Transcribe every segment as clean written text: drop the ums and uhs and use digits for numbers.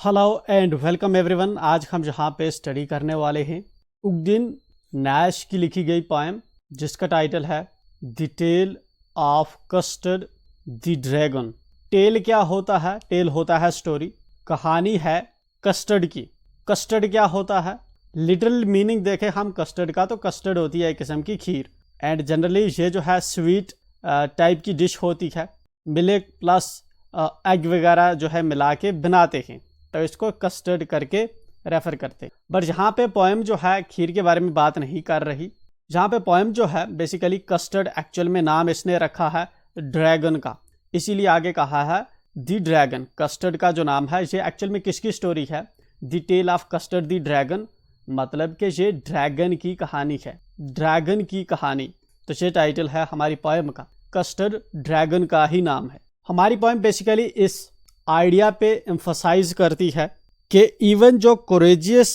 Hello and welcome everyone. आज हम यहाँ पे स्टडी करने वाले हैं उगदिन नैश की लिखी गई पोएम जिसका टाइटल है the tale of Custard the dragon. Tale क्या होता है? टेल होता है स्टोरी, कहानी है कस्टर्ड की। कस्टर्ड क्या होता है? लिटरल मीनिंग देखें हम कस्टर्ड का तो कस्टर्ड होती है एक किस्म की खीर, एंड जनरली ये जो है स्वीट टाइप की डिश होती है। मिल्क प्लस एग वगैरह जो है मिला के बनाते हैं तो इसको कस्टर्ड करके रेफर करते हैं। बट यहाँ पे पोएम जो है खीर के बारे में बात नहीं कर रही। जहाँ पे पोएम जो है बेसिकली कस्टर्ड एक्चुअल में नाम इसने रखा है ड्रैगन का, इसीलिए आगे कहा है द ड्रैगन। कस्टर्ड का जो नाम है ये एक्चुअल में किसकी स्टोरी है? The tale of Custard the dragon, मतलब कि ये ड्रैगन की कहानी है, ड्रैगन की कहानी। तो ये टाइटल है हमारी पोएम का, कस्टर्ड ड्रैगन का ही नाम है। हमारी पोएम बेसिकली इस आइडिया पे एम्फसाइज करती है कि इवन जो कोरेजियस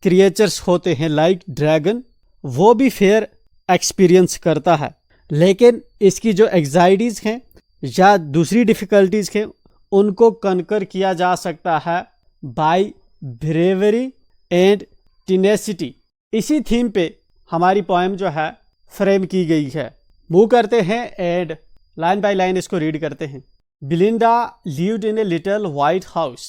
क्रिएचर्स होते हैं लाइक ड्रैगन, वो भी फेयर एक्सपीरियंस करता है, लेकिन इसकी जो एग्जाइटीज हैं या दूसरी डिफ़िकल्टीज हैं उनको कनकर किया जा सकता है बाय ब्रेवरी एंड टेनेसिटी। इसी थीम पे हमारी पोएम जो है फ्रेम की गई है। मूव करते हैं एंड लाइन बाय लाइन इसको रीड करते हैं। Belinda lived in a little white house.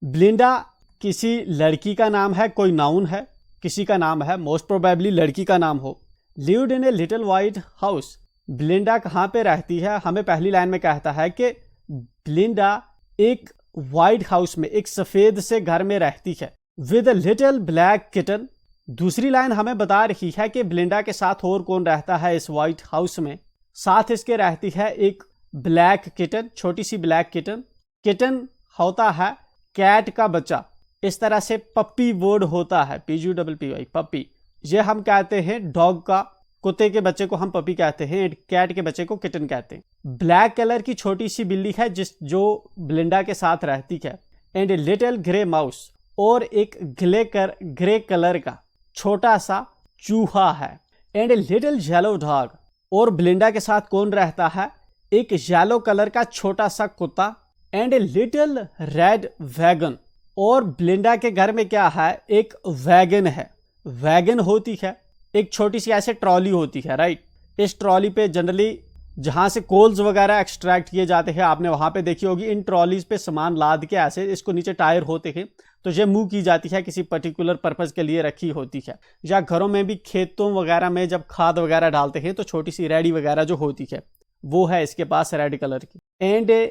Belinda किसी लड़की का नाम है, कोई नाउन है, किसी का नाम है, मोस्ट प्रोबेबली लड़की का नाम हो। Lived in a little white house, Belinda कहाँ पे रहती है? हमें पहली लाइन में कहता है कि बिलिंडा एक वाइट हाउस में, एक सफ़ेद से घर में रहती है with a little black kitten. दूसरी लाइन हमें बता रही है कि बिलिंडा के साथ और कौन रहता है इस वाइट हाउस में? साथ इसके रहती है एक ब्लैक किटन, छोटी सी ब्लैक किटन। किटन होता है कैट का बच्चा, इस तरह से पप्पी वर्ड होता है, PUPPY पप्पी। ये हम कहते हैं डॉग का, कुत्ते के बच्चे को हम पपी कहते हैं, कैट के बच्चे को किटन कहते हैं। ब्लैक कलर की छोटी सी बिल्ली है जो बिलिंडा के साथ रहती है। And a little grey mouse, और एक ग्रे कलर का छोटा सा चूहा है। And a little yellow dog, और बिलिंडा के साथ कौन रहता है? एक येलो कलर का छोटा सा कुत्ता। And a little red wagon, और बिलिंडा के घर में क्या है? एक वैगन है। वैगन होती है एक छोटी सी ऐसे ट्रॉली होती है, राइट। इस ट्रॉली पे जनरली जहाँ से कोल्स वगैरह एक्सट्रैक्ट किए जाते हैं, आपने वहाँ पे देखी होगी, इन ट्रॉलीज पे सामान लाद के ऐसे, इसको नीचे टायर होते हैं तो ये मूव की जाती है, किसी पर्टिकुलर पर्पज़ के लिए रखी होती है। या घरों में भी खेतों वगैरह में जब खाद वगैरह डालते हैं तो छोटी सी रेडी वगैरह जो होती है वो है इसके पास रेड कलर की। And a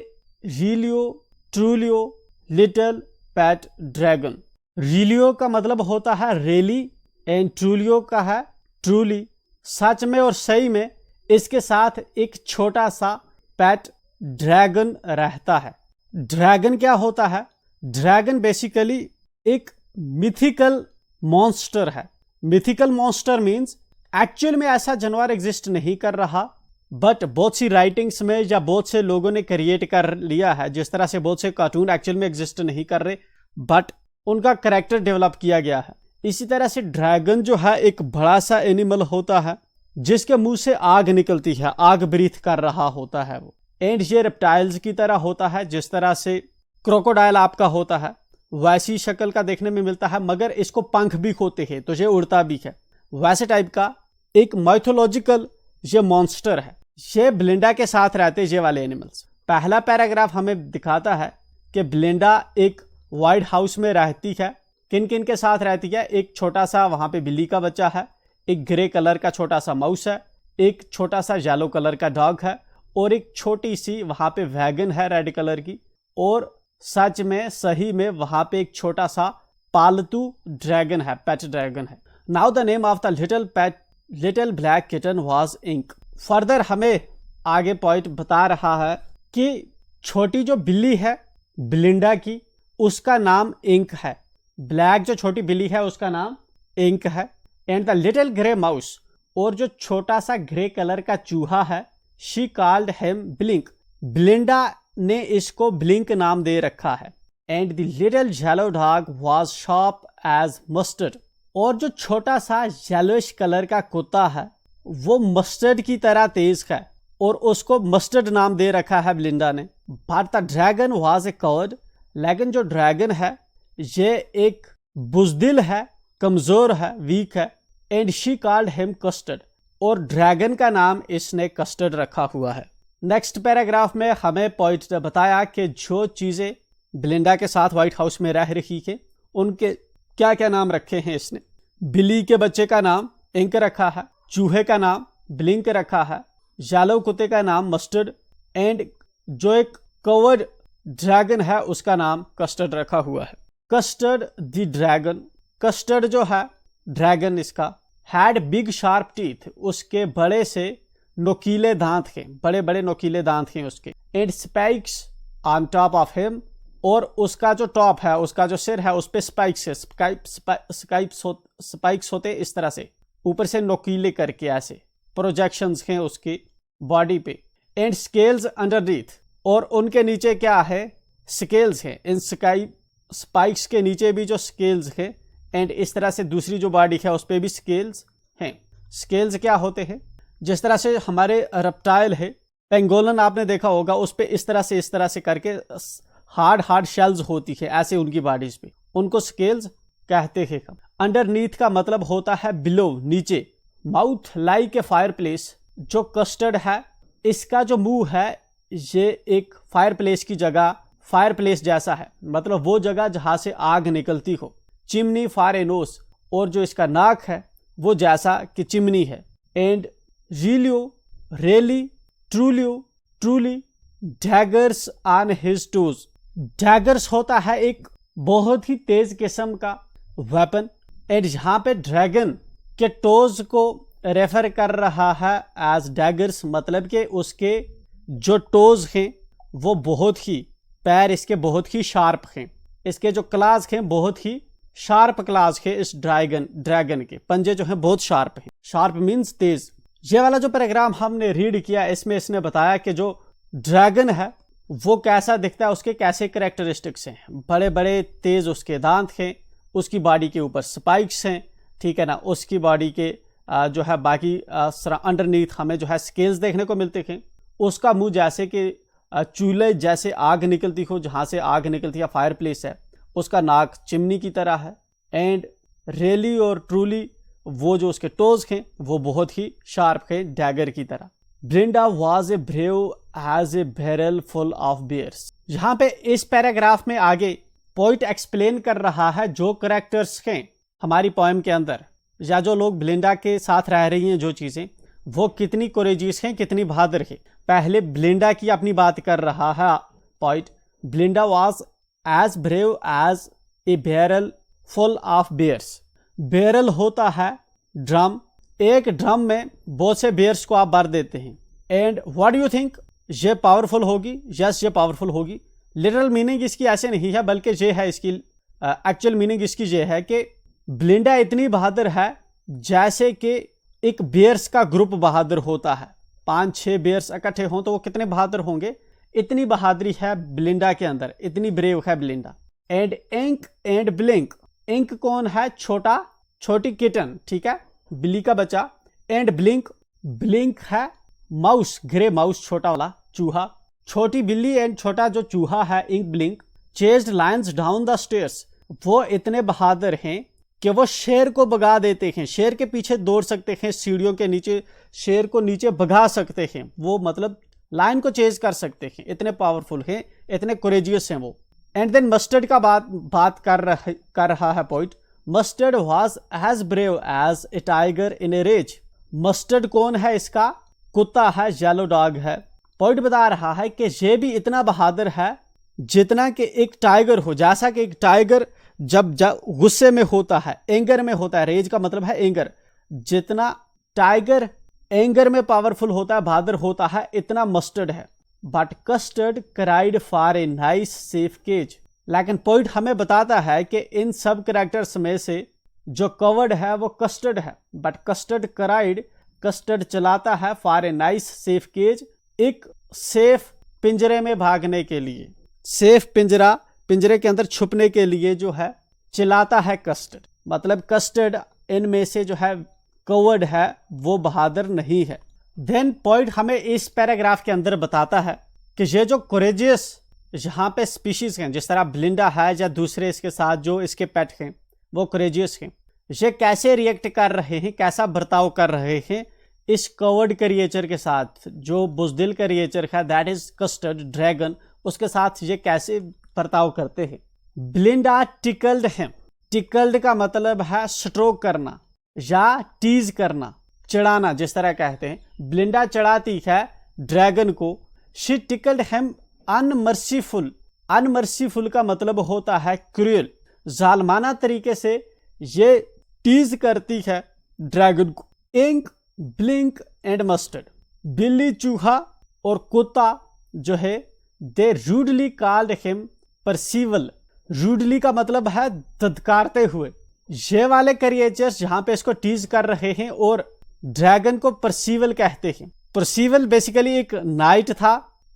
realio trulio little pet dragon. Realio का मतलब होता है रेली, एंड ट्रूलियो का है ट्रूली। सच में और सही में इसके साथ एक छोटा सा पैट ड्रैगन रहता है। ड्रैगन क्या होता है? ड्रैगन बेसिकली एक मिथिकल मॉन्स्टर है। मिथिकल मॉन्स्टर मीन्स एक्चुअल में ऐसा जानवर एग्जिस्ट नहीं कर रहा, बट बहुत सी राइटिंग्स में या बहुत से लोगों ने क्रिएट कर लिया है। जिस तरह से बहुत से कार्टून एक्चुअल में एग्जिस्ट नहीं कर रहे बट उनका कैरेक्टर डेवलप किया गया है, इसी तरह से ड्रैगन जो है एक बड़ा सा एनिमल होता है जिसके मुंह से आग निकलती है, आग ब्रीथ कर रहा होता है वो। एंड ये रेप्टाइल्स की तरह होता है, जिस तरह से क्रोकोडाइल आपका होता है वैसी शक्ल का देखने में मिलता है, मगर इसको पंख भी होते हैं तो ये उड़ता भी है। वैसे टाइप का एक माइथोलॉजिकल ये मॉन्स्टर है। ये बिलिंडा के साथ रहते ये वाले एनिमल्स। पहला पैराग्राफ हमें दिखाता है कि बिलिंडा एक वाइट हाउस में रहती है। किन किन के साथ रहती है? एक छोटा सा वहाँ पे बिल्ली का बच्चा है, एक ग्रे कलर का छोटा सा माउस है, एक छोटा सा येलो कलर का डॉग है, और एक छोटी सी वहाँ पे वैगन है रेड कलर की, और सच में सही में वहाँ पे एक छोटा सा पालतू ड्रैगन है, पेट ड्रैगन है। Now the name of the little black kitten was Ink. Further हमें आगे पॉइंट बता रहा है कि छोटी जो बिल्ली है बिलिंडा की, उसका नाम इंक है। ब्लैक जो छोटी बिल्ली है उसका नाम इंक है। And the little grey mouse, और जो छोटा सा ग्रे कलर का चूहा है, she called him Blink. Belinda ने इसको ब्लिंक नाम दे रखा है। And the little yellow dog was sharp as Mustard, और जो छोटा सा येलोइश कलर का कुत्ता है वो मस्टर्ड की तरह तेज है, और उसको मस्टर्ड नाम दे रखा है बिलिंडा ने। But the dragon was a covered, लेकिन जो ड्रैगन है ये एक बुजदिल है, कमजोर है, वीक है। And she called him custard, और ड्रैगन का नाम इसने कस्टर्ड रखा हुआ है। नेक्स्ट पैराग्राफ में हमें पॉइंट ने बताया कि जो चीजें ब्लिंडा के साथ व्हाइट हाउस में रह रही है उनके क्या क्या नाम रखे हैं इसने। बिली के बच्चे का नाम इंक रखा है, चूहे का नाम ब्लिंक रखा है, येलो कुत्ते का नाम मस्टर्ड, एंड जो एक कवर्ड ड्रैगन है उसका नाम कस्टर्ड रखा हुआ है। कस्टर्ड द ड्रैगन, कस्टर्ड जो है ड्रैगन इसका, हैड बिग शार्प टीथ, उसके बड़े से नोकीले दांत हैं, बड़े बड़े नोकीले दांत हैं उसके। And spikes on top of him, और उसका जो टॉप है, उसका जो सिर है उस पे स्पाइक्स है, स्पाइक्स होते इस तरह से ऊपर से नोकीले करके, ऐसे प्रोजेक्शंस हैं उसकी बॉडी पे। एंड स्केल्स अंडरनीथ, और उनके नीचे क्या है, स्केल्स हैं। इन स्पाइक्स के नीचे भी जो स्केल्स हैं, एंड इस तरह से दूसरी जो बॉडी है उस पे भी स्केल्स हैं। स्केल्स क्या होते हैं, जिस तरह से हमारे रेप्टाइल है, पेंगोलन आपने देखा होगा, उस पे इस तरह से करके हार्ड शेल्स होती है ऐसे उनकी बॉडीज पे, उनको स्केल्स कहते हैं। अंडरनीथ का मतलब होता है बिलो, नीचे। Mouth like a fire place, जो कस्टर्ड है इसका जो मुंह है ये एक फायर प्लेस की जगह, फायर प्लेस जैसा है, मतलब वो जगह जहां से आग निकलती हो। चिमनी फॉर ए नोज, और जो इसका नाक है वो जैसा कि चिमनी है। And realio, really, truly, daggers on his toes, daggers होता है एक बहुत ही तेज किस्म का वेपन। एंड यहाँ पे ड्रैगन के टोज को रेफर कर रहा है एज डैगर्स, मतलब कि उसके जो टोज हैं वो बहुत ही, पैर इसके बहुत ही शार्प हैं, इसके जो क्लास हैं बहुत ही शार्प क्लास है। इस ड्रैगन के पंजे जो हैं बहुत शार्प हैं। शार्प मीन्स तेज। ये वाला जो पैराग्राफ हमने रीड किया इसमें इसने बताया कि जो ड्रैगन है वो कैसा दिखता है, उसके कैसे कैरेक्टरिस्टिक्स हैं। बड़े बड़े तेज उसके दांत हैं, उसकी बॉडी के ऊपर स्पाइक्स हैं, ठीक है ना। उसकी बॉडी के जो है बाकी अंडरनीथ हमें जो है स्केल्स देखने को मिलते हैं। उसका मुंह जैसे कि चूल्हे जैसे आग निकलती हो, जहाँ से आग निकलती है फायर प्लेस है, उसका नाक चिमनी की तरह है। एंड रेली और ट्रूली, वो जो उसके टोज हैं वो बहुत ही शार्प हैं, डैगर की तरह। Belinda was a brave as a barrel full of bears. यहाँ पे इस पैराग्राफ में आगे पोइट एक्सप्लेन कर रहा है जो कैरेक्टर्स हैं हमारी पोएम के अंदर, या जो लोग ब्लिंडा के साथ रह रही हैं, जो चीज़ें, वो कितनी कोरेजियस हैं, कितनी बहादुर है। पहले ब्लिंडा की अपनी बात कर रहा है poet. Belinda was as brave as a barrel full of bears. Barrel होता है ड्रम, एक ड्रम में बहुत से बियर्स को आप भर देते हैं। And what do you think, ये पावरफुल होगी? यस, ये पावरफुल होगी। लिटरल मीनिंग इसकी ऐसे नहीं है, बल्कि ये है इसकी एक्चुअल मीनिंग इसकी ये है कि ब्लिंडा इतनी बहादुर है जैसे कि एक बियर्स का ग्रुप बहादुर होता है। 5-6 बियर्स इकट्ठे हों तो वो कितने बहादुर होंगे, इतनी बहादुरी है ब्लिंडा के अंदर, इतनी ब्रेव है Belinda. And Ink and Blink, Ink कौन है? छोटी किटन, ठीक है, बिल्ली का बच्चा। एंड ब्लिंक है माउस, ग्रे माउस, छोटा वाला चूहा। छोटी बिल्ली एंड छोटा जो चूहा है Ink Blink chased lions down the stairs, वो इतने बहादुर हैं कि वो शेर को भगा देते हैं, शेर के पीछे दौड़ सकते हैं, सीढ़ियों के नीचे शेर को नीचे भगा सकते हैं, वो मतलब लायन को चेज कर सकते हैं, इतने पावरफुल हैं, इतने कोरेजियस हैं वो। एंड देन मस्टर्ड का बात कर रहा है poet. Mustard was as brave as a tiger in a rage. Mustard कौन है? इसका कुत्ता है, येलो डॉग है। पोइट बता रहा है कि ये भी इतना बहादुर है जितना कि एक टाइगर हो, जैसा कि एक टाइगर जब गुस्से में होता है, एंगर में होता है, रेज का मतलब है एंगर, जितना टाइगर एंगर में पावरफुल होता है, बहादुर होता है, इतना मस्टर्ड है। But Custard cried for a nice safe cage. लेकिन पोइट हमें बताता है कि इन सब कैरेक्टर्स में से जो कवर्ड है वो कस्टर्ड है। बट कस्टर्ड क्राइड, कस्टर्ड चलाता है for a nice safe cage, एक सेफ पिंजरे में भागने के लिए, सेफ पिंजरे के अंदर छुपने के लिए जो है चिल्लाता है कस्टर्ड। मतलब कस्टर्ड इनमें से जो है कवर्ड है, वो बहादुर नहीं है। देन पॉइंट हमें इस पैराग्राफ के अंदर बताता है कि ये जो कोरेजियस यहाँ पे स्पीशीज हैं, जिस तरह ब्लिंडा है या दूसरे इसके साथ जो इसके पेट हैं वो कोरेजियस हैं, ये कैसे रिएक्ट कर रहे हैं, कैसा बर्ताव कर रहे हैं इस कवर्ड क्रिएचर के साथ, जो बुजदिल क्रिएचर है दैट इज कस्टर्ड ड्रैगन, उसके साथ ये कैसे बर्ताव करते हैं। ब्लिंडा टिकल्ड है। टिकल्ड का मतलब है स्ट्रोक करना या टीज करना, चिढ़ाना जिस तरह कहते हैं। ब्लिंडा चढ़ाती है ड्रैगन को। She tickled him unmerciful. Unmerciful का मतलब होता है क्रूएल, जालमाना तरीके से ये टीज करती है ड्रैगन को। Ink, Blink and Mustard. बिल्ली, चूहा और कुत्ता जो है they rudely called him Percival. Rudely का मतलब है धदकारते हुए। ये वाले क्रिएचर्स यहाँ पे इसको टीज कर रहे हैं और ड्रैगन को परसीवल कहते हैं। परसीवल बेसिकली एक नाइट था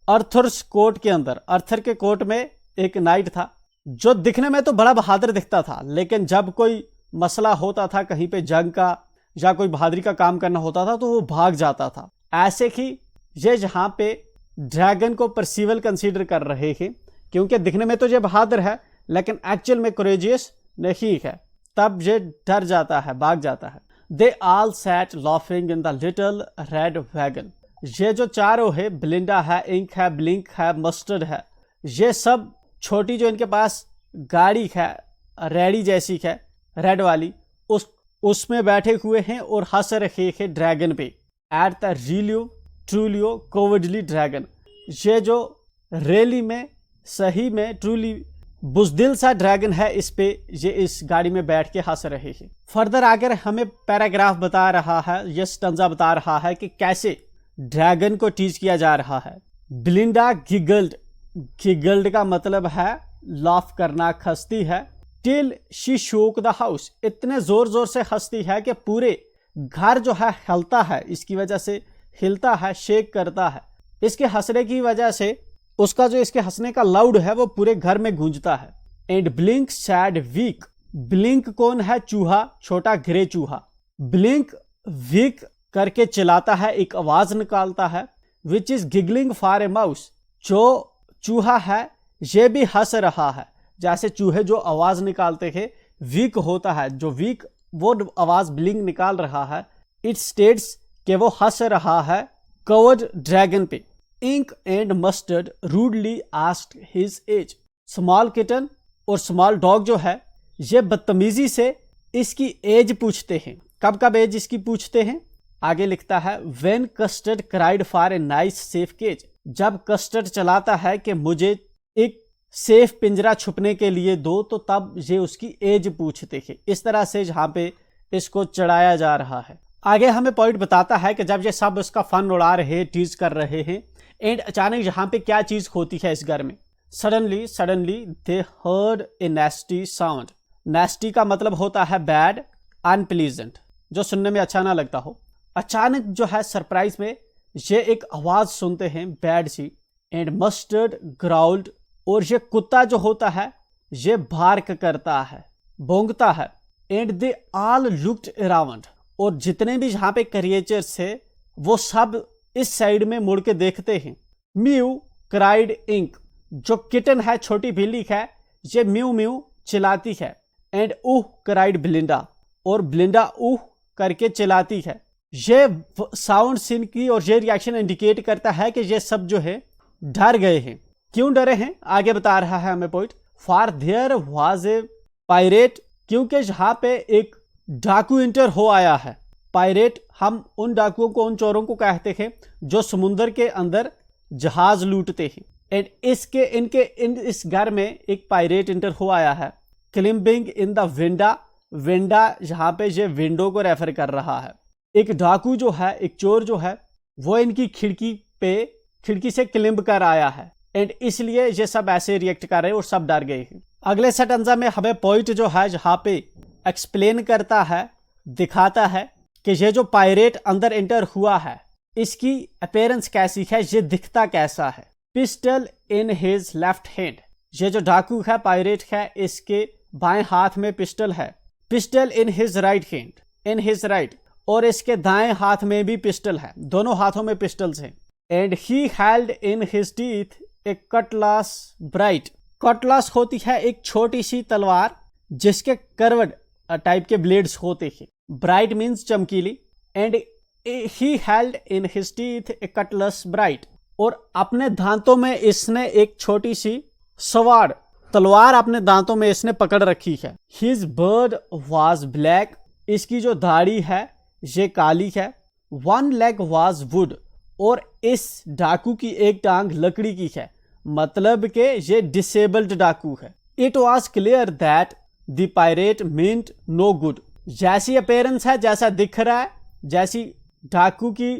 अर्थर्स कोर्ट के अंदर। अर्थर के कोर्ट में एक नाइट था जो दिखने में तो बड़ा बहादुर दिखता था, लेकिन जब कोई मसला होता था कहीं पे जंग का या कोई बहादुरी का काम करना होता था तो वो भाग जाता था। ऐसे ही ये यहाँ पे ड्रैगन को परसीवल कंसीडर कर रहे हैं, क्योंकि दिखने में तो ये बहादुर है लेकिन एक्चुअल में कोरेजियस नहीं है। तब ये डर जाता है, भाग जाता है। They all sat laughing in the little red wagon. ये जो चारों है, ब्लिंडा है, इंक है, ब्लिंक है, मस्टर्ड है, ये सब छोटी जो इनके पास गाड़ी है रेडी जैसी है रेड वाली, उसमें बैठे हुए हैं और हंस रहे हैं ड्रैगन पे। At the realio trulio cowardly dragon. ये जो रैली में सही में ट्रूली बुजदिल सा ड्रैगन है, इस पे ये इस गाड़ी में बैठ के हंस रहे हैं। फर्दर आकर हमें पैराग्राफ बता रहा है, ये स्टंजा बता रहा है कि कैसे ड्रैगन को टीच किया जा रहा है। ब्लिंडा गिगल्ड। गिगल्ड का मतलब है लाफ करना, हंसती है। टिल शी शोक द हाउस। इतने जोर जोर से हंसती है कि पूरे घर जो है हिलता है, इसकी वजह से हिलता है, शेक करता है। इसके हंसने की वजह से उसका जो इसके हंसने का लाउड है वो पूरे घर में गूंजता है। And Blink said week. Blink कौन है? चूहा, छोटा ग्रे चूहा। ब्लिंक वीक करके चिल्लाता है, एक आवाज निकालता है। Which is giggling for a mouse. जो चूहा है ये भी हंस रहा है, जैसे चूहे जो आवाज निकालते हैं वीक होता है, जो वीक वो आवाज ब्लिंक निकाल रहा है। इट स्टेट्स कि वो हंस रहा है कवर्ड ड्रैगन पे। Ink and Mustard rudely asked his age. Small kitten और स्मॉल डॉग जो है ये बदतमीजी से इसकी एज पूछते हैं। कब कब एज इसकी पूछते हैं? आगे लिखता है when Custard cried for a nice safe cage. जब कस्टर्ड चलाता है कि मुझे एक सेफ पिंजरा छुपने के लिए दो, तो तब ये उसकी एज पूछते हैं। इस तरह से जहाँ पे इसको चढ़ाया जा रहा है। आगे हमें पॉइंट बताता है कि जब ये सब उसका फन उड़ा रहे हैं, टीज कर रहे हैं, एंड अचानक यहाँ पे क्या चीज होती है इस घर में। Suddenly they heard a nasty sound. Nasty का मतलब होता है बैड, अनप्लीजेंट, जो सुनने में अच्छा ना लगता हो। अचानक जो है सरप्राइज में ये एक आवाज सुनते हैं बैड सी। And Mustard growled. और ये कुत्ता जो होता है ये बार्क करता है, भौंकता है। And they all looked around. और जितने भी यहाँ पे क्रिएचर्स थे वो सब इस साइड में मुड़ के देखते हैं। Mew cried Ink. जो किटन है, छोटी बिल्ली है, ये म्यू म्यू चिल्लाती है। And ooh cried Belinda. और ब्लिंडा ऊह करके चिल्लाती है। ये साउंड सीन की और ये रिएक्शन इंडिकेट करता है कि ये सब जो है डर गए हैं। क्यों डरे हैं आगे बता रहा है हमें point. For their was a pirate. क्योंकि यहाँ पे एक डाकू इंटर हो आया है। पायरेट हम उन डाकुओं को, उन चोरों को कहते हैं जो समुद्र के अंदर जहाज लूटते हैं। एंड इस घर में एक पायरेट इंटर हो आया है। Climbing in the विंडा। विंडा यहाँ पे ये विंडो को रेफर कर रहा है। एक डाकू जो है, एक चोर जो है, वो इनकी खिड़की से क्लिम्ब कर आया है। एंड इसलिए ये सब ऐसे रिएक्ट कर रहे हैं और सब डर गए हैं। अगले सेंटेंस में हमें पॉइंट जो है जहाँ पे एक्सप्लेन करता है, दिखाता है कि ये जो पायरेट अंदर एंटर हुआ है इसकी अपीयरेंस कैसी है, ये दिखता कैसा है। Pistol in his left hand. ये जो डाकू है, पायरेट है, इसके बाएं हाथ में पिस्टल है। Pistol in his right hand. In his right. और इसके दाएं हाथ में भी पिस्टल है। दोनों हाथों में पिस्टल्स हैं। And he held in his teeth A Cutlass bright. Cutlass होती है एक छोटी सी तलवार जिसके कर्व्ड टाइप के ब्लेड्स होते हैं। ब्राइट मीन्स चमकीली। And he held in his teeth A cutlets bright, और अपने दांतों में इसने एक छोटी सी सवाड़ तलवार अपने दांतों में इसने पकड़ रखी है। हिज बर्ड वाज ब्लैक, इसकी जो दाढ़ी है ये काली है। वन लेग वाज वुड, और इस डाकू की एक टांग लकड़ी की है, मतलब कि ये डिसेबल्ड डाकू है। It was clear that the pirate meant no good. जैसी अपेयरेंस है, जैसा दिख रहा है, जैसी डाकू की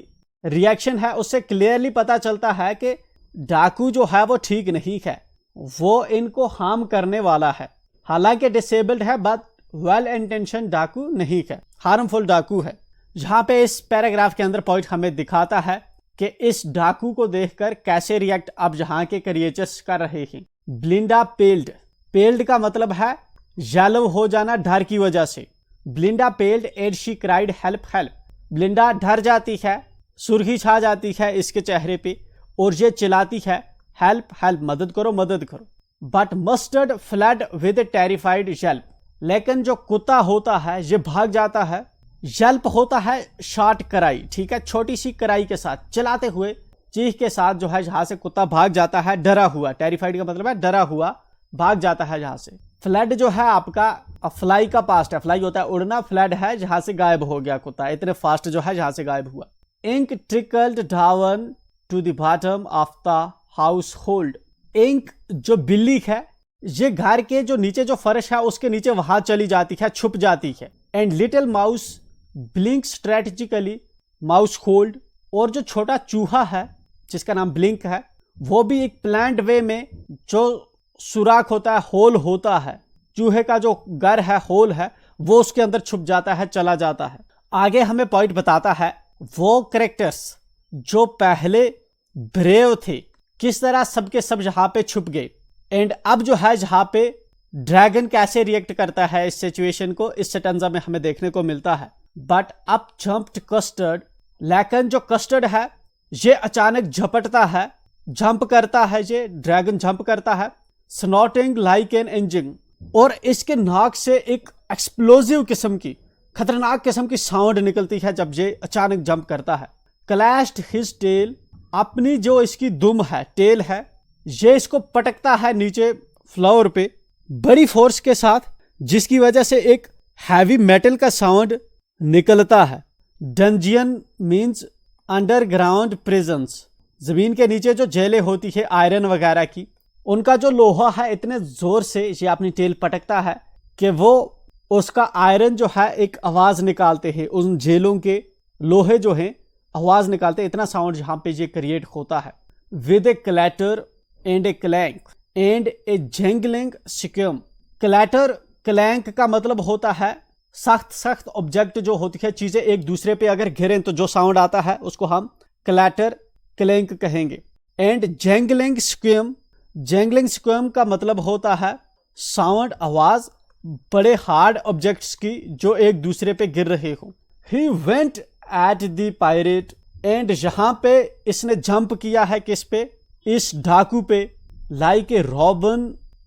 रिएक्शन है, उससे क्लियरली पता चलता है कि डाकू जो है वो ठीक नहीं है, वो इनको हार्म करने वाला है। हालांकि डिसेबल्ड है बट वेल इंटेंशन डाकू नहीं है, हार्मफुल डाकू है। जहां पे इस पैराग्राफ के अंदर पॉइंट हमें दिखाता है कि इस डाकू को देखकर कैसे रिएक्ट अब जहां के क्रिएचर्स कर रहे हैं। ब्लिंडा पेल्ड, पेल्ड का मतलब है येलो हो जाना डर की वजह से। ब्लिंडा पेल्ड and she cried help help. ब्लिंडा डर जाती है, सुर्खी छा जाती है इसके चेहरे पे, और ये चिल्लाती है हेल्प हेल्प, मदद करो मदद करो। But mustard flood with terrified Yelp, लेकिन जो कुत्ता होता है ये भाग जाता है। येल्प होता है शॉर्ट कराई, ठीक है, छोटी सी कराई के साथ, चलाते हुए चीख के साथ जो है जहां से कुत्ता भाग जाता है डरा हुआ। टेरिफाइड का मतलब है डरा हुआ, भाग जाता है जहां से। फ्लड जो है आपका फ्लाई का पास्ट है, फ्लाई होता है उड़ना, फ्लड है जहां से गायब हो गया कुत्ता, इतने फास्ट जो है जहां से गायब हुआ। Ink trickled down to the bottom of the household. Ink जो बिल्ली है ये घर के जो नीचे जो फर्श है उसके नीचे वहां चली जाती है, छुप जाती है। And little mouse blink strategically mouse hold, और जो छोटा चूहा है जिसका नाम ब्लिंक है वो भी एक प्लान्ड वे में जो सुराख होता है, होल होता है, चूहे का जो घर है, होल है, वो उसके अंदर छुप जाता है, चला जाता है। आगे हमें पॉइंट बताता है वो कैरेक्टर्स जो पहले ब्रेव थे किस तरह सबके सब जहां पे छुप गए। एंड अब जो है जहां पे ड्रैगन कैसे रिएक्ट करता है इस सिचुएशन को, इस स्टेंजा में हमें देखने को मिलता है। बट अप जंप्ड कस्टर्ड, लेकिन जो कस्टर्ड है ये अचानक झपटता है, जंप करता है, ये ड्रैगन जंप करता है। स्नॉटिंग लाइक एन इंजन, और इसके नाक से एक एक्सप्लोजिव किस्म की, खतरनाक किस्म की साउंड निकलती है जब ये अचानक जंप करता है। क्लैश्ड हिज टेल, अपनी जो इसकी दुम है, टेल है, ये इसको पटकता है नीचे फ्लोर पे बड़ी फोर्स के साथ, जिसकी वजह से एक हैवी मेटल का साउंड निकलता है। डंजियन मीन्स अंडरग्राउंड प्रिजन्स, जमीन के नीचे जो जेलें होती है आयरन वगैरह की, उनका जो लोहा है इतने जोर से ये अपनी टेल पटकता है कि वो उसका आयरन जो है एक आवाज निकालते हैं, उन जेलों के लोहे जो हैं आवाज निकालते हैं, इतना साउंड जहां पे ये क्रिएट होता है। With a clatter and a clank and a jangling squirm. Clatter, clank का मतलब होता है सख्त सख्त ऑब्जेक्ट जो होती है, चीजें एक दूसरे पे अगर गिरें तो जो साउंड आता है उसको हम क्लैटर क्लैंक कहेंगे। एंड जेंगलिंग स्क्यूम, जेंगलिंग स्क्यूम का मतलब होता है साउंड, आवाज बड़े हार्ड ऑब्जेक्ट्स की जो एक दूसरे पे गिर रहे हो। He went at the pirate, and जहां पे इसने जंप किया है किस पे, इस डाकू पे, like a robin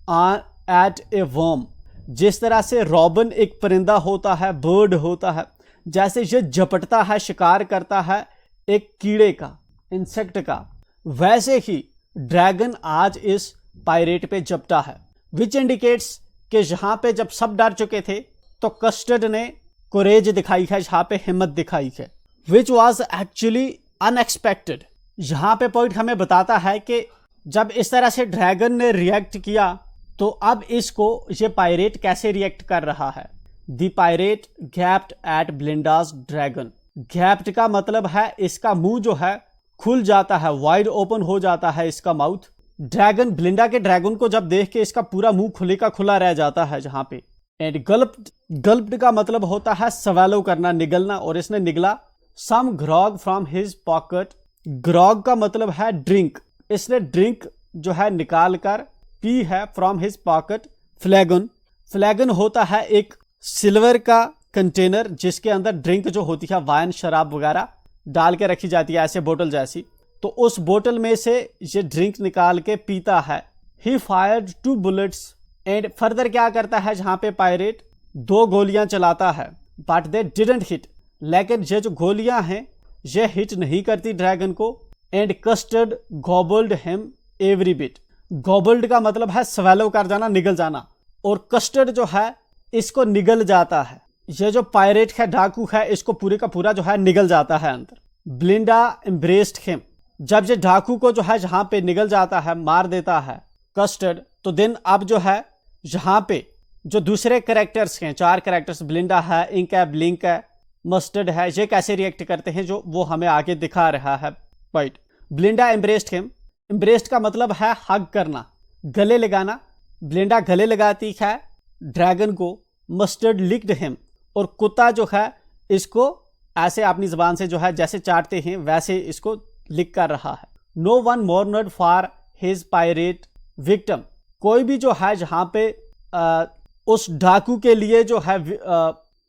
at a worm, जिस तरह से रॉबिन एक परिंदा होता है, बर्ड होता है, जैसे ये झपटता है, शिकार करता है एक कीड़े का, इंसेक्ट का, वैसे ही ड्रैगन आज इस पायरेट पे झपटा है। विच इंडिकेट्स कि जहां पे जब सब डर चुके थे तो कस्टर्ड ने कोरेज दिखाई है, जहां पे हिम्मत दिखाई है। विच वॉज एक्चुअली अनएक्सपेक्टेड, यहां पे पॉइंट हमें बताता है कि जब इस तरह से ड्रैगन ने रिएक्ट किया तो अब इसको ये पायरेट कैसे रिएक्ट कर रहा है। The pirate gaped at Belinda's dragon. Gaped का मतलब है इसका मुंह जो है खुल जाता है, वाइड ओपन हो जाता है इसका माउथ। ड्रैगन, ब्लिंडा के ड्रैगन को जब देख के इसका पूरा मुंह खुले का खुला रह जाता है जहां पे। एंड गल्प्ड, गल्प्ड का मतलब होता है स्वैलो करना, निगलना, और इसने निगला। सम ग्रॉग फ्रॉम हिज पॉकेट, ग्रॉग का मतलब है ड्रिंक, इसने ड्रिंक जो है निकाल कर पी है। फ्रॉम हिज पॉकेट फ्लैगन, फ्लैगन होता है एक सिल्वर का कंटेनर जिसके अंदर ड्रिंक जो होती है, वाइन, शराब वगैरह डाल के रखी जाती है, ऐसे बोतल जैसी। तो उस बोतल में से ये ड्रिंक निकाल के पीता है। ही फायर्ड 2 bullets एंड फर्दर क्या करता है, जहाँ पे पायरेट 2 गोलियां चलाता है, बट दे डिडंट हिट, लेकिन ये जो गोलियां हैं ये हिट नहीं करती ड्रैगन को। And custard गॉबल्ड him every bit. गॉबल्ड का मतलब है स्वेलो कर जाना, निगल जाना, और कस्टर्ड जो है इसको निगल जाता है। ये जो पायरेट है, डाकू है, इसको पूरे का पूरा जो है निगल जाता है अंदर। ब्लिंडा एम्ब्रेस्ड हिम। जब ये डाकू को जो है जहां पे निगल जाता है, मार देता है कस्टर्ड, तो देन अब जो है यहाँ पे जो दूसरे कैरेक्टर्स हैं, 4 कैरेक्टर्स, ब्लिंडा है, इंक है, ब्लिंक है, मस्टर्ड है, ये कैसे रिएक्ट करते हैं जो वो हमें आगे दिखा रहा है। Point, ब्लिंडा embraced him. एम्ब्रेस्ड का मतलब है हग करना, गले लगाना। ब्लिंडा गले लगाती है ड्रैगन को। मस्टर्ड लिक्ड हिम, और कुत्ता जो है इसको ऐसे अपनी जबान से जो है जैसे चाटते हैं वैसे इसको लिक कर रहा है। No one mourned for his pirate victim. कोई भी जो है जहाँ पे उस डाकू के लिए जो है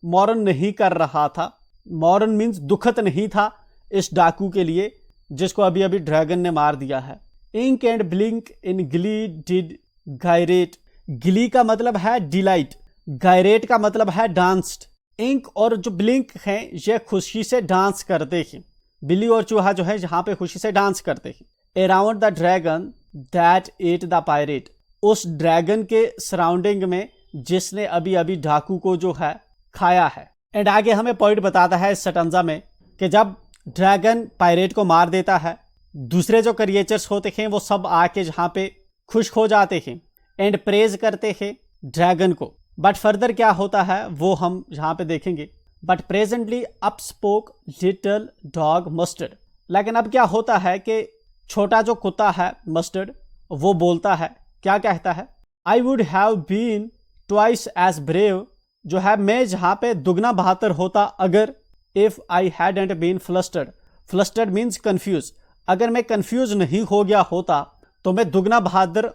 मौरन नहीं कर रहा था। मौरन मीन्स दुखद नहीं था इस डाकू के लिए जिसको अभी अभी ड्रैगन ने मार दिया है। इंक एंड ब्लिंक इन गिली डिड गायरेट। गिली का मतलब है डिलाइट, गायरेट का मतलब है डांस्ड। इंक और जो ब्लिंक हैं ये खुशी से डांस करते हैं। बिल्ली और चूहा जो है यहाँ पे खुशी से डांस करते हैं। Around the dragon that at the pirate. उस ड्रैगन के सराउंडिंग में जिसने अभी अभी डाकू को जो है खाया है। एंड आगे हमें पॉइंट बताता है इस सटंजा में कि जब ड्रैगन पायरेट को मार देता है, दूसरे जो क्रिएचर्स होते हैं वो सब आके जहाँ पे खुश हो जाते हैं एंड प्रेज करते हैं ड्रैगन को। बट फर्दर क्या होता है वो हम यहाँ पे देखेंगे। But presently up spoke little dog mustard. लेकिन अब क्या होता है कि छोटा जो कुत्ता है मस्टर्ड वो बोलता है, क्या कहता है, I would have been twice as brave. जो है मैं जहाँ पे दुगना बहादुर होता अगर if I hadn't been flustered. Flustered means confuse. अगर मैं कंफ्यूज नहीं हो गया होता तो मैं दुगना बहादुर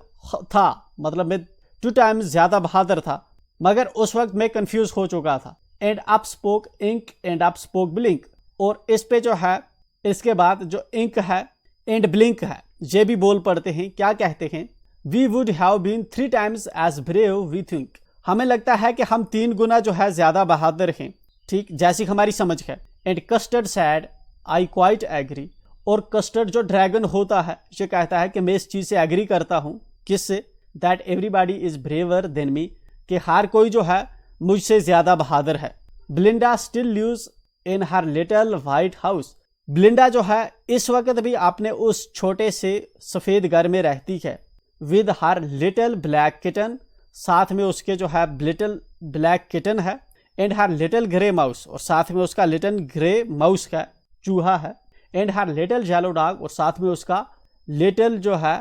था, मतलब मैं 2 times ज्यादा बहादुर था, मगर उस वक्त मैं कंफ्यूज हो चुका था। And up spoke Ink and up spoke Blink. और इस पे जो है इसके बाद जो इंक है एंड ब्लिंक है ये भी बोल पड़ते हैं। क्या कहते हैं, we would have been 3 times as brave we think. हमें लगता है कि हम 3 गुना जो है ज्यादा बहादुर हैं, ठीक जैसी हमारी समझ है। And Custard said I quite agree. और कस्टर्ड जो ड्रैगन होता है ये कहता है कि मैं इस चीज से एग्री करता हूँ। किससे, that everybody is braver than me, कि हर कोई जो है मुझसे ज्यादा बहादुर है। Belinda still lives in her little white house. ब्लिंडा जो है इस वक्त भी अपने उस छोटे से सफेद घर में रहती है। With her little black kitten, साथ में उसके जो है लिटिल ब्लैक किटन है। And her little grey mouse, और साथ में उसका लिटिल ग्रे माउस का चूहा है। And her little yellow dog, और साथ में उसका लिटिल जो है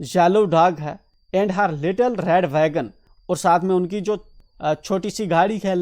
येलो डॉग है। And her little red wagon, और साथ में उनकी जो छोटी सी गाड़ी है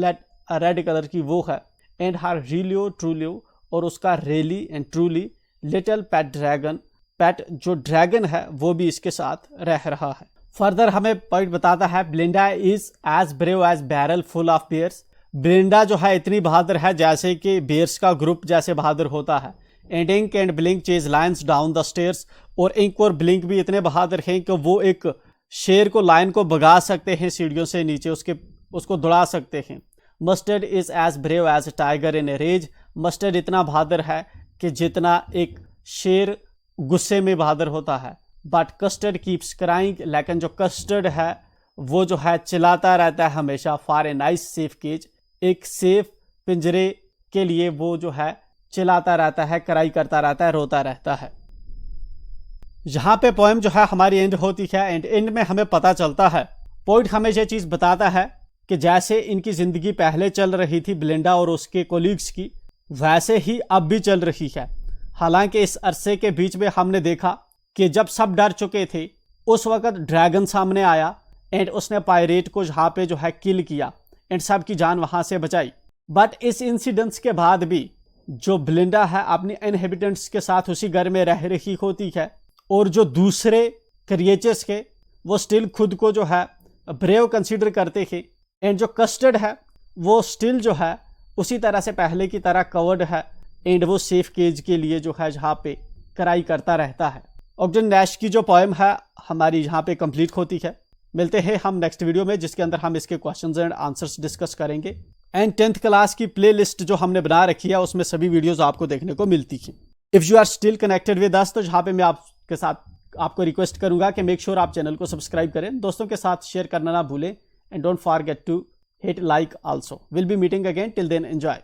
रेड कलर की वो है। एंड हर रिलियो ट्रूलियो, और उसका really and truly little pet dragon. Pet जो ड्रैगन है वो भी इसके साथ रह रहा है। फर्दर हमें पॉइंट बताता है, Belinda is as brave as barrel full of bears. Belinda जो है इतनी बहादुर है जैसे कि बियर्स का ग्रुप जैसे बहादुर होता है। And Ink and Blink chase lions down the stairs. और इंक और ब्लिंक भी इतने बहादुर हैं कि वो एक शेर को, लायन को भगा सकते हैं सीढ़ियों से नीचे, उसको दौड़ा सकते हैं। Mustard is as brave as tiger in a rage. Mustard इतना बहादुर है कि जितना एक शेर गुस्से में बहादुर होता है। बट कस्टर्ड कीप्स क्राइंग, लेकिन जो कस्टर्ड है वो जो है चिल्लाता रहता है हमेशा। For a nice safe cage, एक सेफ पिंजरे के लिए वो जो है चिल्लाता रहता है, क्राई करता रहता है, रोता रहता है। यहाँ पे पोएम जो है हमारी एंड होती है। एंड एंड में हमें पता चलता है, पोइट हमें ये चीज़ बताता है कि जैसे इनकी ज़िंदगी पहले चल रही थी ब्लिंडा और उसके कोलीग्स की, वैसे ही अब भी चल रही है। हालांकि इस अरसे के बीच में हमने देखा कि जब सब डर चुके थे उस वक़्त ड्रैगन सामने आया एंड उसने पायरेट को जहाँ पे जो है किल किया एंड सब की जान वहाँ से बचाई। बट इस इंसिडेंट्स के बाद भी जो ब्लिंडा है अपनी इनहेबिटेंट्स के साथ उसी घर में रह रही होती है, और जो दूसरे क्रिएचर्स के वो स्टिल खुद को जो है ब्रेव कंसीडर करते हैं। एंड जो कस्टर्ड है वो स्टिल जो है उसी तरह से पहले की तरह कवर्ड है एंड वो सेफ केज के लिए जो है जहाँ पे कराई करता रहता है। ऑगस्टिन नैश की जो पोएम है हमारी यहाँ पे कंप्लीट होती है। मिलते हैं हम नेक्स्ट वीडियो में, जिसके अंदर हम इसके क्वेश्चंस एंड आंसर्स डिस्कस करेंगे। एंड 10th क्लास की प्लेलिस्ट जो हमने बना रखी है उसमें सभी वीडियोस आपको देखने को मिलती हैं। If you are still connected with us, तो जहाँ पे मैं आपके साथ आपको रिक्वेस्ट करूंगा कि मेक श्योर आप चैनल को सब्सक्राइब करें, दोस्तों के साथ शेयर करना ना भूलें, and don't forget to hit like also. Will be meeting again, till then enjoy.